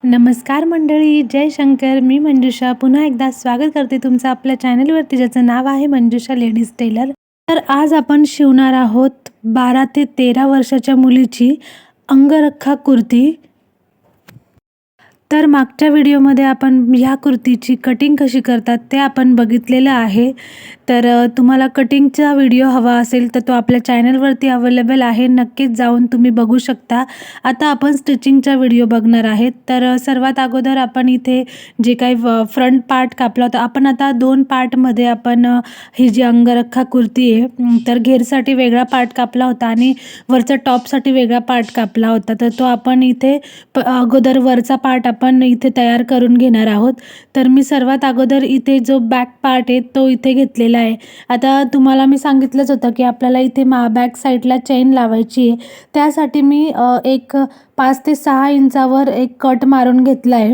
नमस्कार मंडळी, जय शंकर. मी मंजुषा पुन्हा एकदा स्वागत करते तुमचं आपल्या चॅनलवरती, ज्याचं नाव आहे मंजुषा लेडीज टेलर. तर आज आपण शिवणार आहोत 12 ते 13 वर्षाच्या मुलीची अंगरखा कुर्ती. तर मागच्या व्हिडिओमध्ये आपण ह्या कुर्तीची कटिंग कशी करतात ते आपण बघितलेलं आहे. तर तुम्हाला कटिंगचा व्हिडिओ हवा असेल तर तो आपल्या चॅनलवरती अवेलेबल आहे, नक्कीच जाऊन तुम्ही बघू शकता. आता आपण स्टिचिंगचा व्हिडिओ बघणार आहेत. तर सर्वात अगोदर आपण इथे जे काही फ्रंट पार्ट कापला होता, आपण आता 2 पार्टमध्ये आपण ही जी अंगरखा कुर्ती आहे, तर घेरसाठी वेगळा पार्ट कापला होता आणि वरचा टॉपसाठी वेगळा पार्ट कापला होता. तर तो आपण इथे अगोदर वरचा पार्ट आपण इथे तयार करून घेणार आहोत. तर मी सर्वात अगोदर इथे जो बॅक पार्ट आहे तो इथे घेतलेला आहे. आता तुम्हाला मी सांगितलंच होतं की आपल्याला इथे बॅक साईडला चेन लावायची आहे. त्यासाठी मी एक 5 ते 6 इंचावर एक कट मारून घेतला आहे.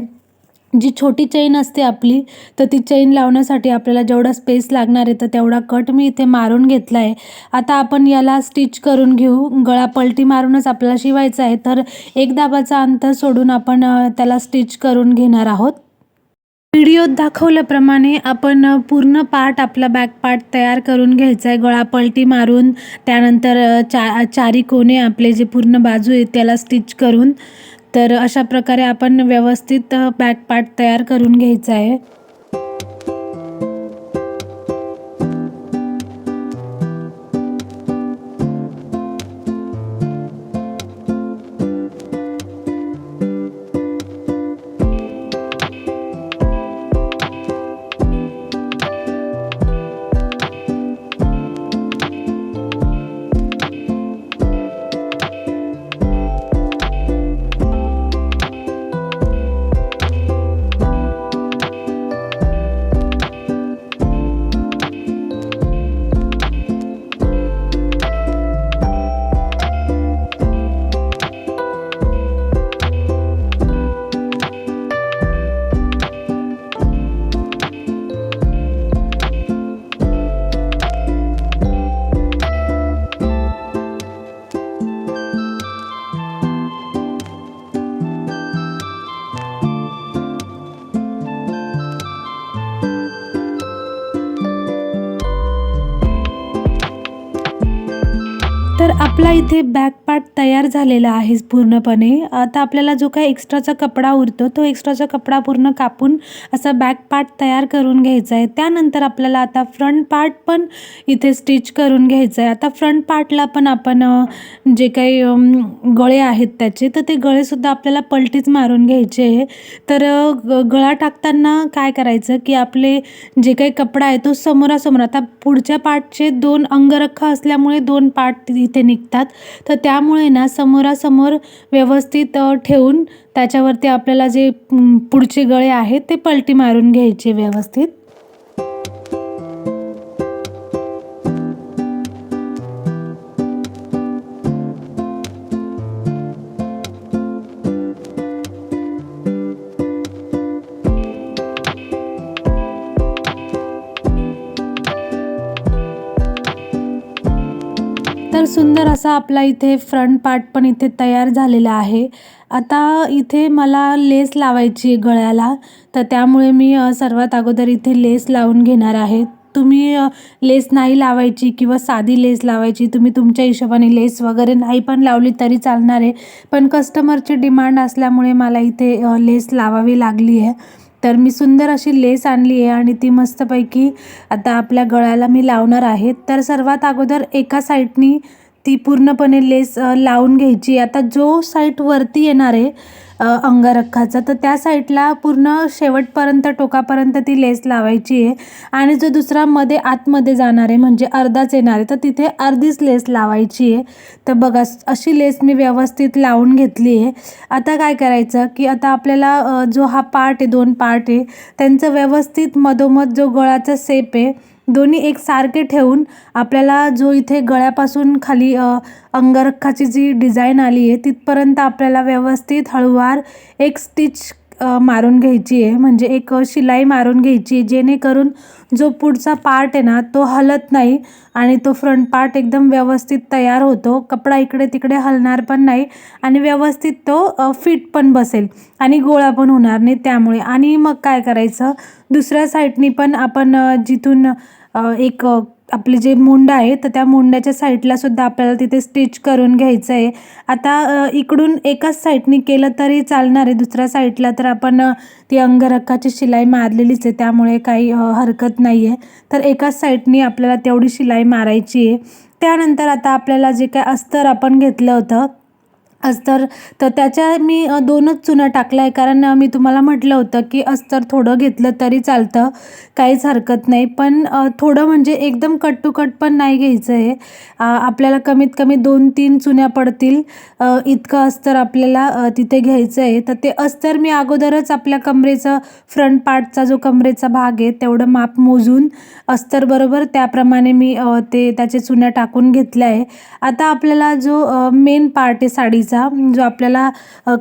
जी छोटी चेन असते आपली, तर ती चेन लावण्यासाठी आपल्याला जेवढा स्पेस लागणार आहे तर तेवढा कट मी इथे मारून घेतला आहे. आता आपण याला स्टिच करून घेऊ. गळा पलटी मारूनच आपल्याला शिवायचा आहे, तर एक दाबाचा अंतर सोडून आपण त्याला स्टिच करून घेणार आहोत. व्हिडिओत दाखवल्याप्रमाणे आपण पूर्ण पार्ट आपला बॅक पार्ट तयार करून घ्यायचा आहे. गळा पलटी मारून त्यानंतर चारी कोणे आपले जे पूर्ण बाजू आहे त्याला स्टिच करून, तर अशा प्रकारे आपण व्यवस्थित बॅक पार्ट तयार करून घ्यायचा आहे. तर आपला इथे बॅक पार्ट तयार झालेला आहे पूर्णपणे. आता आपल्याला जो काही एक्स्ट्राचा कपडा उरतो तो एक्स्ट्राचा कपडा पूर्ण कापून असा बॅक पार्ट तयार करून घ्यायचा आहे. त्यानंतर आपल्याला आता फ्रंट पार्ट पण इथे स्टिच करून घ्यायचं आहे. आता फ्रंट पार्टला पण आपण जे काही गळे आहेत त्याचे, तर ते गळेसुद्धा आपल्याला पलटीच मारून घ्यायचे आहे. तर गळा टाकताना काय करायचं की आपले जे काही कपडा आहे तो समोरासमोर, आता पुढच्या पार्टचे 2 अंगरखा असल्यामुळे 2 पार्ट इथे निघतात, तर त्यामुळे ना समोरासमोर व्यवस्थित ठेवून त्याच्यावरती आपल्याला जे पुढचे गळे आहेत ते पलटी मारून घ्यायचे व्यवस्थित. तर सुंदर असा आपला इथे फ्रंट पार्ट पण इथे तयार झालेला आहे. आता इथे मला लेस लावायची आहे गळ्याला, तर त्यामुळे मी सर्वात अगोदर इथे लेस लावून घेणार आहे. तुम्ही लेस नाही लावायची किंवा साधी लेस लावायची, तुम्ही तुमच्या हिशोबाने लेस वगैरे नाही पण लावली तरी चालणार आहे, पण कस्टमरची डिमांड असल्यामुळे मला इथे लेस लावावी लागली आहे. तर मी सुंदर अशी लेस आणली आहे आणि ती मस्तपैकी आता आपल्या गळ्याला मी लावणार आहे. तर सर्वात अगोदर एका साईडनी ती पूर्णपणे लेस लावून घ्यायची. आता जो साईड वरती येणार आहे अंगरखाचा, तर त्या साईडला पूर्ण शेवटपर्यंत टोकापर्यंत ती लेस लावायची आहे आणि जो दुसरा मध्ये आतमध्ये जाणार आहे म्हणजे अर्धाच येणार आहे, तर तिथे अर्धीच लेस लावायची आहे. तर बघा अशी लेस मी व्यवस्थित लावून घेतली आहे. आता काय करायचं की आता आपल्याला जो हा पार्ट आहे, 2 पार्ट आहे, त्यांचं व्यवस्थित मधोमध जो गळाचा शेप आहे दोन्ही एकसारखे ठेवून आपल्याला जो इथे गळ्यापासून खाली अंगरखाची जी डिझाईन आली आहे तिथपर्यंत आपल्याला व्यवस्थित हळूवार एक स्टिच मारून घ्यायची आहे, म्हणजे एक शिलाई मारून घ्यायची आहे, जेणेकरून जो पुढचा पार्ट आहे ना तो हलत नाही आणि तो फ्रंट पार्ट एकदम व्यवस्थित तयार होतो. कपडा इकडे तिकडे हलणार पण नाही आणि व्यवस्थित तो फिट पण बसेल आणि गोळा पण होणार नाही त्यामुळे. आणि मग काय करायचं, दुसऱ्या साईडनी पण आपण जिथून एक आपले जे मुंडा आहे तर त्या मुंड्याच्या साईडला सुद्धा आपल्याला तिथे स्टिच करून घ्यायचं आहे. आता इकडून एकाच साईडनी केलं तरी चालणार आहे, दुसऱ्या साईडला तर आपण ती अंगरखाची शिलाई मारलेलीच आहे त्यामुळे काही हरकत नाही आहे. तर एकाच साईडनी आपल्याला तेवढी शिलाई मारायची आहे. त्यानंतर आता आपल्याला जे काय अस्तर आपण घेतलं होतं अस्तर, तर त्याच्या मी 2च चुन्या टाकल्या आहे, कारण मी तुम्हाला म्हटलं होतं की अस्तर थोडं घेतलं तरी चालतं, काहीच हरकत नाही. पण थोडं म्हणजे एकदम कट टू कट पण नाही घ्यायचं आहे. आपल्याला कमीत कमी 2-3 चुन्या पडतील इतकं अस्तर आपल्याला तिथे घ्यायचं आहे. तर ते अस्तर मी अगोदरच आपल्या कमरेचं फ्रंट पार्टचा जो कमरेचा भाग आहे तेवढं माप मोजून अस्तर बरोबर त्याप्रमाणे मी त्याचे चुन्या टाकून घेतल्या आहे. आता आपल्याला जो मेन पार्ट आहे साडीचा, जो आपल्याला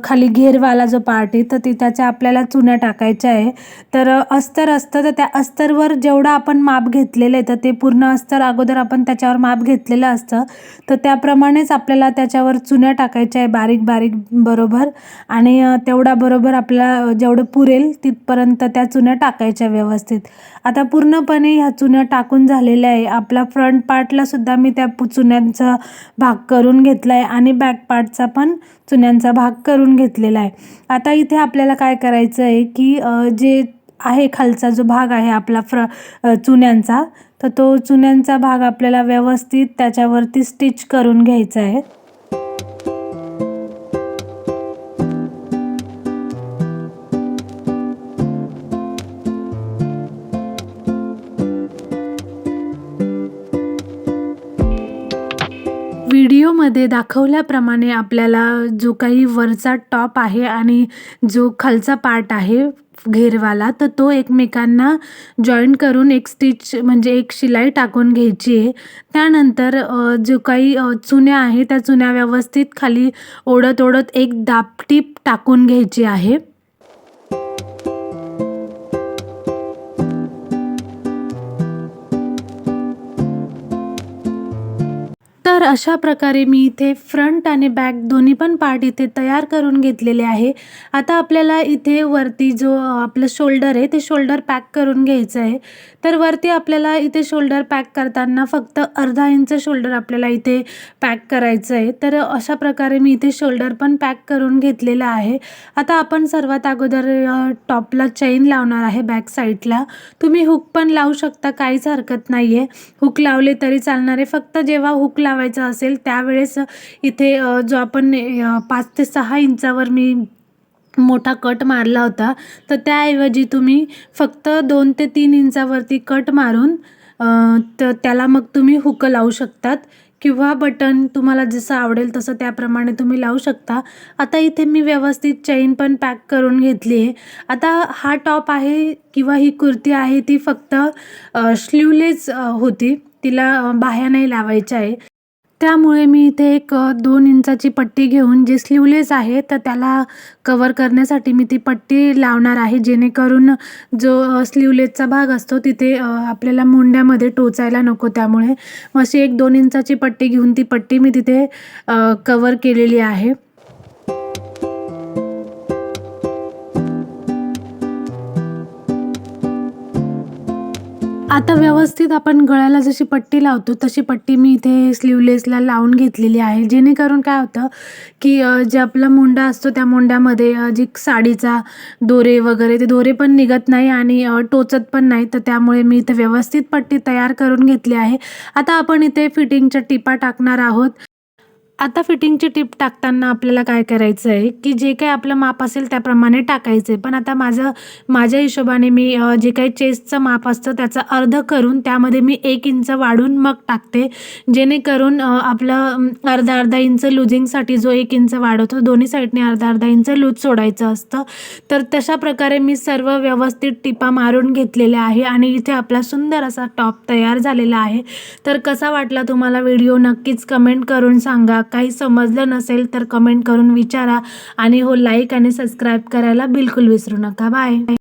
खाली घेरवाला जो पार्ट आहे तर त्याच्या आपल्याला चुन्या टाकायच्या आहे. तर अस्तर असतं तर त्या अस्तरवर जेवढं आपण माप घेतलेलं आहे तर ते पूर्ण अस्तर अगोदर आपण त्याच्यावर माप घेतलेलं असतं, तर त्याप्रमाणेच आपल्याला त्याच्यावर चुन्या टाकायच्या आहे बारीक बारीक बरोबर. आणि तेवढा बरोबर आपल्याला जेवढं पुरेल तिथपर्यंत त्या चुन्या टाकायच्या व्यवस्थित. आता पूर्णपणे ह्या चुन्या टाकून झालेल्या आहे. आपला फ्रंट पार्टला सुद्धा मी त्या चुन्यांचा भाग करून घेतला आहे आणि बॅक पार्टचा पण चुन्यांचा भाग करून घेतलेला आहे. आता इथे आपल्याला काय करायचं आहे की जे आहे खालचा जो भाग आहे आपला चुन्यांचा, तर तो चुन्यांचा भाग आपल्याला व्यवस्थित त्याच्यावरती स्टिच करून घ्यायचा आहे. व्हिडिओमध्ये दाखवल्याप्रमाणे आपल्याला जो काही वरचा टॉप आहे आणि जो खालचा पार्ट आहे घेरवाला, तर तो एकमेकांना जॉईंट करून एक स्टिच म्हणजे एक शिलाई टाकून घ्यायची आहे. त्यानंतर जो काही चुन्या आहे त्या चुन्या व्यवस्थित खाली ओढत ओढत एक दाबटीप टाकून घ्यायची आहे. तर अशा प्रकारे मी इथे फ्रंट आणि बॅक दोन्ही पण पार्ट इथे तयार करून घेतलेले आहे. आता आपल्याला इथे वरती जो आपलं शोल्डर आहे ते शोल्डर पॅक करून घ्यायचं आहे. तर वरती आपल्याला इथे शोल्डर पॅक करताना फक्त अर्धा इंच शोल्डर आपल्याला इथे पॅक करायचं आहे. तर अशा प्रकारे मी इथे शोल्डर पण पॅक करून घेतलेलं आहे. आता आपण सर्वात अगोदर टॉपला चेन लावणार आहे बॅक साईडला. तुम्ही हुक पण लावू शकता, काहीच हरकत नाही आहे. हुक लावले तरी चालणार आहे. फक्त जेव्हा हुक लावायचं असेल त्यावेळेस इथे जो आपण 5 ते 6 इंचावर मी मोठा कट मारला होता, तर त्याऐवजी तुम्ही फक्त 2 ते 3 इंचावरती कट मारून तर त्याला मग तुम्ही हुक लावू शकतात किंवा बटन तुम्हाला जसं आवडेल तसं त्याप्रमाणे तुम्ही लावू शकता. आता इथे मी व्यवस्थित चेन पण पॅक करून घेतली आहे. आता हा टॉप आहे किंवा ही कुर्ती आहे ती फक्त स्लीवलेस होती, तिला बाह्या नाही लावायच्या आहे. त्यामुळे मी इथे एक 2 इंचाची पट्टी घेऊन जे स्लीवलेस आहे तर त्याला कवर करण्यासाठी मी ती पट्टी लावणार आहे, जेणेकरून जो स्लीवलेसचा भाग असतो तिथे आपल्याला मुंड्यामध्ये टोचायला नको. त्यामुळे अशी एक 2 इंचाची पट्टी घेऊन ती पट्टी मी तिथे कवर केलेली आहे. आता व्यवस्थित आपण गळ्याला जशी पट्टी लावतो तशी पट्टी मी इथे स्लीवलेसला लावून घेतलेली आहे, जेणेकरून काय होतं की जे आपला मुंडा असतो त्या मुंड्यामध्ये जी साडीचा दोरे वगैरे ते दोरे पण निघत नाही आणि टोचत पण नाही. तर त्यामुळे मी इथे व्यवस्थित पट्टी तयार करून घेतली आहे. आता आपण इथे फिटिंगच्या टिपा टाकणार आहोत. आता फिटिंगची टिप टाकताना आपल्याला काय करायचं आहे की जे काही आपलं माप असेल त्याप्रमाणे टाकायचं आहे. पण आता माझ्या हिशोबाने मी जे काही चेस्टचं माप असतं त्याचं अर्धं करून त्यामध्ये मी 1 इंच वाढून मग टाकते, जेणेकरून आपलं अर्धा इंच लुझिंगसाठी जो 1 इंच वाढवतो दोन्ही साईडने अर्धा इंच लूज सोडायचं असतं. तर तशा प्रकारे मी सर्व व्यवस्थित टिपा मारून घेतलेल्या आहे आणि इथे आपला सुंदर असा टॉप तयार झालेला आहे. तर कसा वाटला तुम्हाला व्हिडिओ नक्कीच कमेंट करून सांगा. काही समजलं नसेल तर कमेंट करून विचारा आणि हो लाईक आणि सबस्क्राईब करायला बिलकुल विसरू नका. बाय.